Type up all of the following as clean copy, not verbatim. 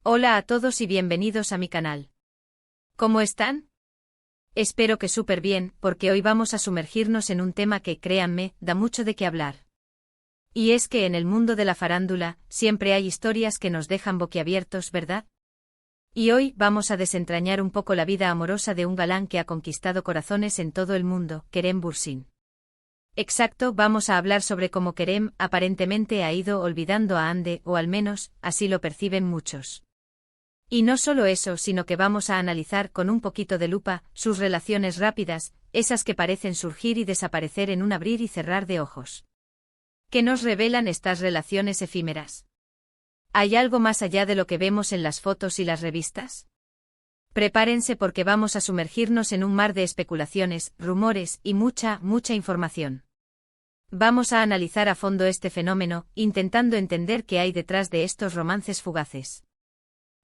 Hola a todos y bienvenidos a mi canal. ¿Cómo están? Espero que súper bien, porque hoy vamos a sumergirnos en un tema que, créanme, da mucho de qué hablar. Y es que en el mundo de la farándula, siempre hay historias que nos dejan boquiabiertos, ¿verdad? Y hoy vamos a desentrañar un poco la vida amorosa de un galán que ha conquistado corazones en todo el mundo, Kerem Bürsin. Exacto, vamos a hablar sobre cómo Kerem aparentemente ha ido olvidando a Hande, o al menos, así lo perciben muchos. Y no solo eso, sino que vamos a analizar con un poquito de lupa sus relaciones rápidas, esas que parecen surgir y desaparecer en un abrir y cerrar de ojos. ¿Qué nos revelan estas relaciones efímeras? ¿Hay algo más allá de lo que vemos en las fotos y las revistas? Prepárense porque vamos a sumergirnos en un mar de especulaciones, rumores y mucha información. Vamos a analizar a fondo este fenómeno, intentando entender qué hay detrás de estos romances fugaces.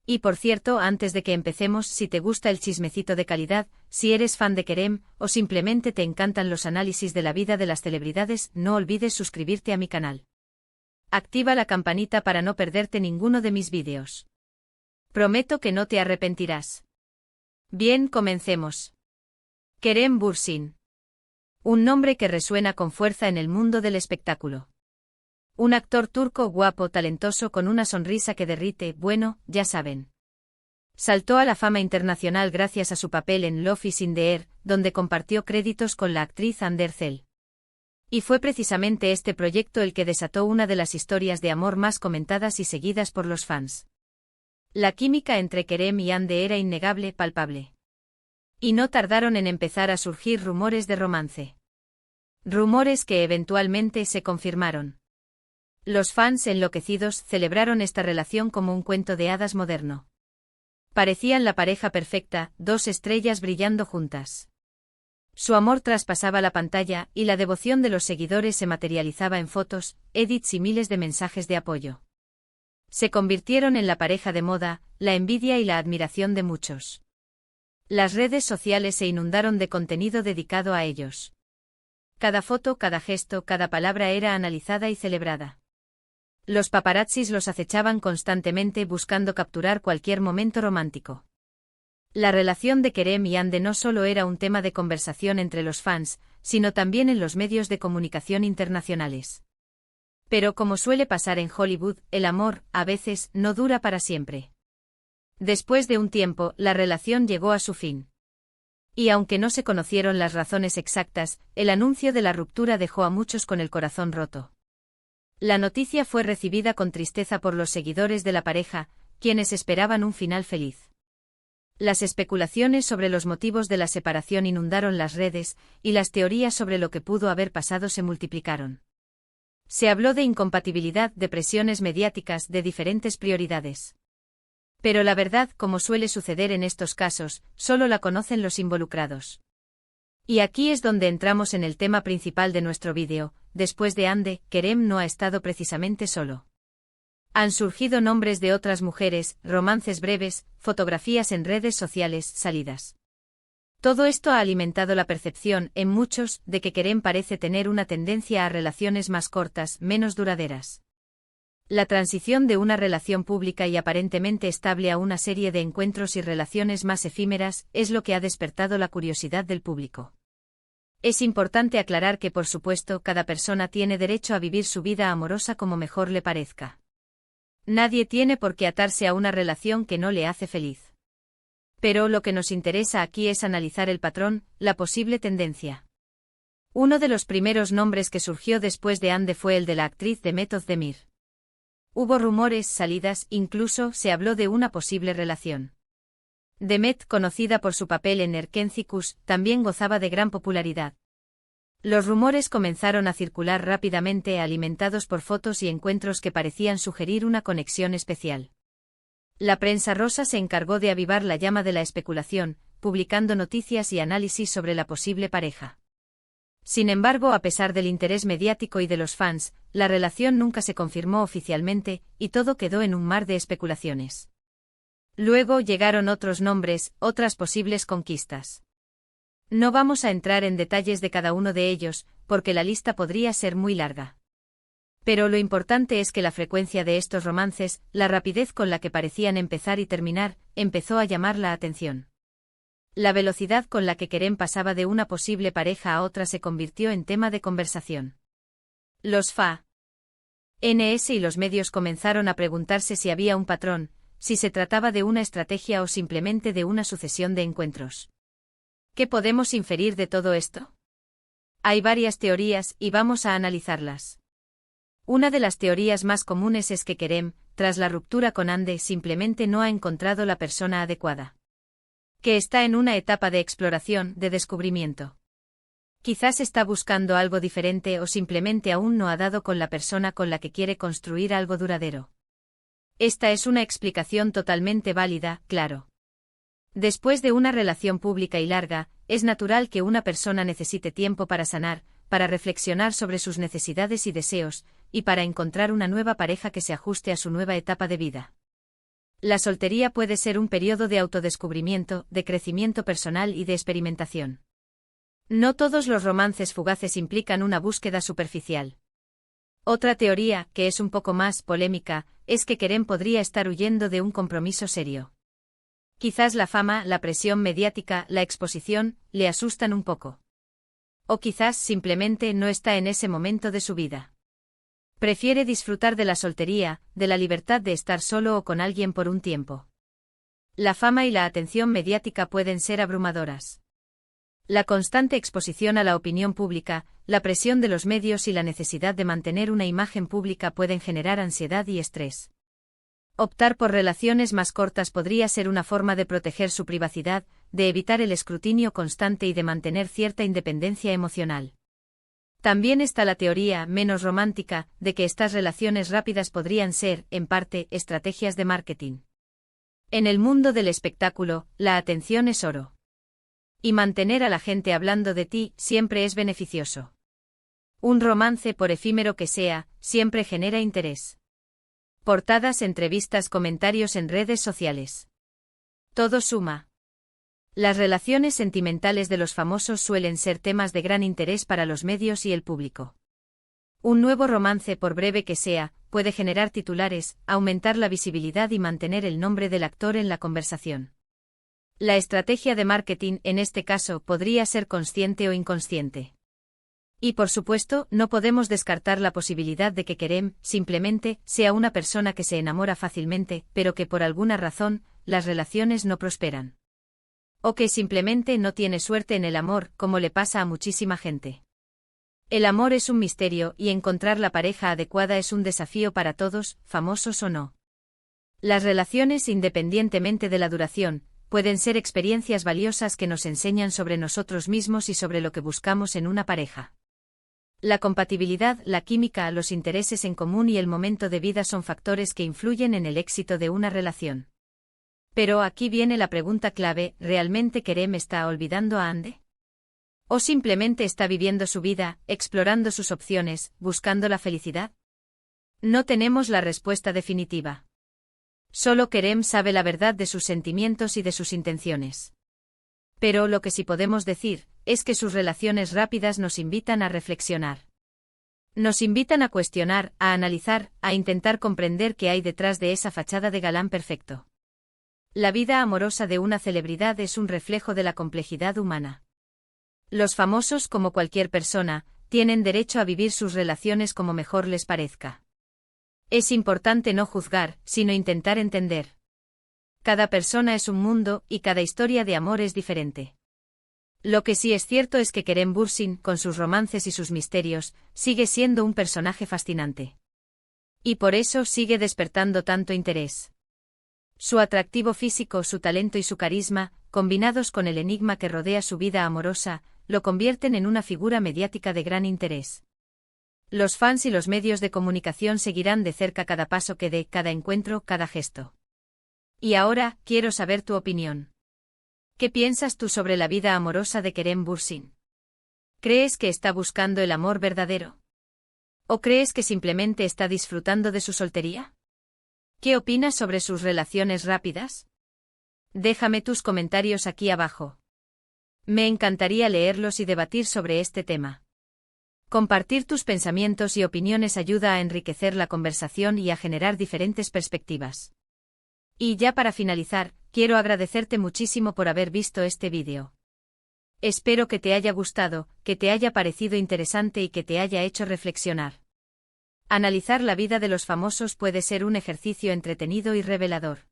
Y por cierto, antes de que empecemos, si te gusta el chismecito de calidad, si eres fan de Kerem, o simplemente te encantan los análisis de la vida de las celebridades, no olvides suscribirte a mi canal. Activa la campanita para no perderte ninguno de mis vídeos. Prometo que no te arrepentirás. Bien, comencemos. Kerem Bürsin. Un nombre que resuena con fuerza en el mundo del espectáculo. Un actor turco guapo, talentoso, con una sonrisa que derrite, bueno, ya saben. Saltó a la fama internacional gracias a su papel en Love is in the Air, donde compartió créditos con la actriz Hande Erçel. Y fue precisamente este proyecto el que desató una de las historias de amor más comentadas y seguidas por los fans. La química entre Kerem y Hande era innegable, palpable. Y no tardaron en empezar a surgir rumores de romance. Rumores que eventualmente se confirmaron. Los fans enloquecidos celebraron esta relación como un cuento de hadas moderno. Parecían la pareja perfecta, dos estrellas brillando juntas. Su amor traspasaba la pantalla y la devoción de los seguidores se materializaba en fotos, edits y miles de mensajes de apoyo. Se convirtieron en la pareja de moda, la envidia y la admiración de muchos. Las redes sociales se inundaron de contenido dedicado a ellos. Cada foto, cada gesto, cada palabra era analizada y celebrada. Los paparazzis los acechaban constantemente buscando capturar cualquier momento romántico. La relación de Kerem y Hande no solo era un tema de conversación entre los fans, sino también en los medios de comunicación internacionales. Pero como suele pasar en Hollywood, el amor, a veces, no dura para siempre. Después de un tiempo, la relación llegó a su fin. Y aunque no se conocieron las razones exactas, el anuncio de la ruptura dejó a muchos con el corazón roto. La noticia fue recibida con tristeza por los seguidores de la pareja, quienes esperaban un final feliz. Las especulaciones sobre los motivos de la separación inundaron las redes, y las teorías sobre lo que pudo haber pasado se multiplicaron. Se habló de incompatibilidad, de presiones mediáticas, de diferentes prioridades. Pero la verdad, como suele suceder en estos casos, solo la conocen los involucrados. Y aquí es donde entramos en el tema principal de nuestro vídeo. Después de Hande, Kerem no ha estado precisamente solo. Han surgido nombres de otras mujeres, romances breves, fotografías en redes sociales, salidas. Todo esto ha alimentado la percepción, en muchos, de que Kerem parece tener una tendencia a relaciones más cortas, menos duraderas. La transición de una relación pública y aparentemente estable a una serie de encuentros y relaciones más efímeras es lo que ha despertado la curiosidad del público. Es importante aclarar que, por supuesto, cada persona tiene derecho a vivir su vida amorosa como mejor le parezca. Nadie tiene por qué atarse a una relación que no le hace feliz. Pero lo que nos interesa aquí es analizar el patrón, la posible tendencia. Uno de los primeros nombres que surgió después de Hande fue el de la actriz Demet Özdemir. Hubo rumores, salidas, incluso se habló de una posible relación. Demet, conocida por su papel en Erkenci Kuş, también gozaba de gran popularidad. Los rumores comenzaron a circular rápidamente, alimentados por fotos y encuentros que parecían sugerir una conexión especial. La prensa rosa se encargó de avivar la llama de la especulación, publicando noticias y análisis sobre la posible pareja. Sin embargo, a pesar del interés mediático y de los fans, la relación nunca se confirmó oficialmente, y todo quedó en un mar de especulaciones. Luego llegaron otros nombres, otras posibles conquistas. No vamos a entrar en detalles de cada uno de ellos, porque la lista podría ser muy larga. Pero lo importante es que la frecuencia de estos romances, la rapidez con la que parecían empezar y terminar, empezó a llamar la atención. La velocidad con la que Kerem pasaba de una posible pareja a otra se convirtió en tema de conversación. Los FANS y los medios comenzaron a preguntarse si había un patrón, si se trataba de una estrategia o simplemente de una sucesión de encuentros. ¿Qué podemos inferir de todo esto? Hay varias teorías y vamos a analizarlas. Una de las teorías más comunes es que Kerem, tras la ruptura con Ande, simplemente no ha encontrado la persona adecuada. Que está en una etapa de exploración, de descubrimiento. Quizás está buscando algo diferente o simplemente aún no ha dado con la persona con la que quiere construir algo duradero. Esta es una explicación totalmente válida, claro. Después de una relación pública y larga, es natural que una persona necesite tiempo para sanar, para reflexionar sobre sus necesidades y deseos, y para encontrar una nueva pareja que se ajuste a su nueva etapa de vida. La soltería puede ser un periodo de autodescubrimiento, de crecimiento personal y de experimentación. No todos los romances fugaces implican una búsqueda superficial. Otra teoría, que es un poco más polémica, es que Kerem podría estar huyendo de un compromiso serio. Quizás la fama, la presión mediática, la exposición, le asustan un poco. O quizás simplemente no está en ese momento de su vida. Prefiere disfrutar de la soltería, de la libertad de estar solo o con alguien por un tiempo. La fama y la atención mediática pueden ser abrumadoras. La constante exposición a la opinión pública, la presión de los medios y la necesidad de mantener una imagen pública pueden generar ansiedad y estrés. Optar por relaciones más cortas podría ser una forma de proteger su privacidad, de evitar el escrutinio constante y de mantener cierta independencia emocional. También está la teoría, menos romántica, de que estas relaciones rápidas podrían ser, en parte, estrategias de marketing. En el mundo del espectáculo, la atención es oro. Y mantener a la gente hablando de ti siempre es beneficioso. Un romance, por efímero que sea, siempre genera interés. Portadas, entrevistas, comentarios en redes sociales. Todo suma. Las relaciones sentimentales de los famosos suelen ser temas de gran interés para los medios y el público. Un nuevo romance, por breve que sea, puede generar titulares, aumentar la visibilidad y mantener el nombre del actor en la conversación. La estrategia de marketing, en este caso, podría ser consciente o inconsciente. Y por supuesto, no podemos descartar la posibilidad de que Kerem, simplemente, sea una persona que se enamora fácilmente, pero que por alguna razón, las relaciones no prosperan. O que simplemente no tiene suerte en el amor, como le pasa a muchísima gente. El amor es un misterio y encontrar la pareja adecuada es un desafío para todos, famosos o no. Las relaciones, independientemente de la duración, pueden ser experiencias valiosas que nos enseñan sobre nosotros mismos y sobre lo que buscamos en una pareja. La compatibilidad, la química, los intereses en común y el momento de vida son factores que influyen en el éxito de una relación. Pero aquí viene la pregunta clave, ¿realmente Kerem está olvidando a Ande? ¿O simplemente está viviendo su vida, explorando sus opciones, buscando la felicidad? No tenemos la respuesta definitiva. Solo Kerem sabe la verdad de sus sentimientos y de sus intenciones. Pero lo que sí podemos decir, es que sus relaciones rápidas nos invitan a reflexionar. Nos invitan a cuestionar, a analizar, a intentar comprender qué hay detrás de esa fachada de galán perfecto. La vida amorosa de una celebridad es un reflejo de la complejidad humana. Los famosos, como cualquier persona, tienen derecho a vivir sus relaciones como mejor les parezca. Es importante no juzgar, sino intentar entender. Cada persona es un mundo, y cada historia de amor es diferente. Lo que sí es cierto es que Kerem Bürsin, con sus romances y sus misterios, sigue siendo un personaje fascinante. Y por eso sigue despertando tanto interés. Su atractivo físico, su talento y su carisma, combinados con el enigma que rodea su vida amorosa, lo convierten en una figura mediática de gran interés. Los fans y los medios de comunicación seguirán de cerca cada paso que dé, cada encuentro, cada gesto. Y ahora, quiero saber tu opinión. ¿Qué piensas tú sobre la vida amorosa de Kerem Bürsin? ¿Crees que está buscando el amor verdadero? ¿O crees que simplemente está disfrutando de su soltería? ¿Qué opinas sobre sus relaciones rápidas? Déjame tus comentarios aquí abajo. Me encantaría leerlos y debatir sobre este tema. Compartir tus pensamientos y opiniones ayuda a enriquecer la conversación y a generar diferentes perspectivas. Y ya para finalizar, quiero agradecerte muchísimo por haber visto este vídeo. Espero que te haya gustado, que te haya parecido interesante y que te haya hecho reflexionar. Analizar la vida de los famosos puede ser un ejercicio entretenido y revelador.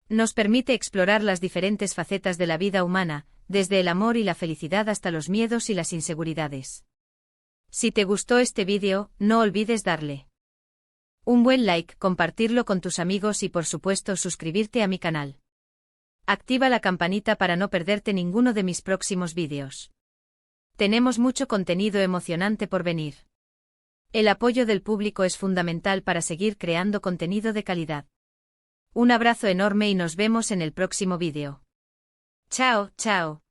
Nos permite explorar las diferentes facetas de la vida humana, desde el amor y la felicidad hasta los miedos y las inseguridades. Si te gustó este vídeo, no olvides darle un buen like, compartirlo con tus amigos y por supuesto suscribirte a mi canal. Activa la campanita para no perderte ninguno de mis próximos vídeos. Tenemos mucho contenido emocionante por venir. El apoyo del público es fundamental para seguir creando contenido de calidad. Un abrazo enorme y nos vemos en el próximo vídeo. Chao, chao.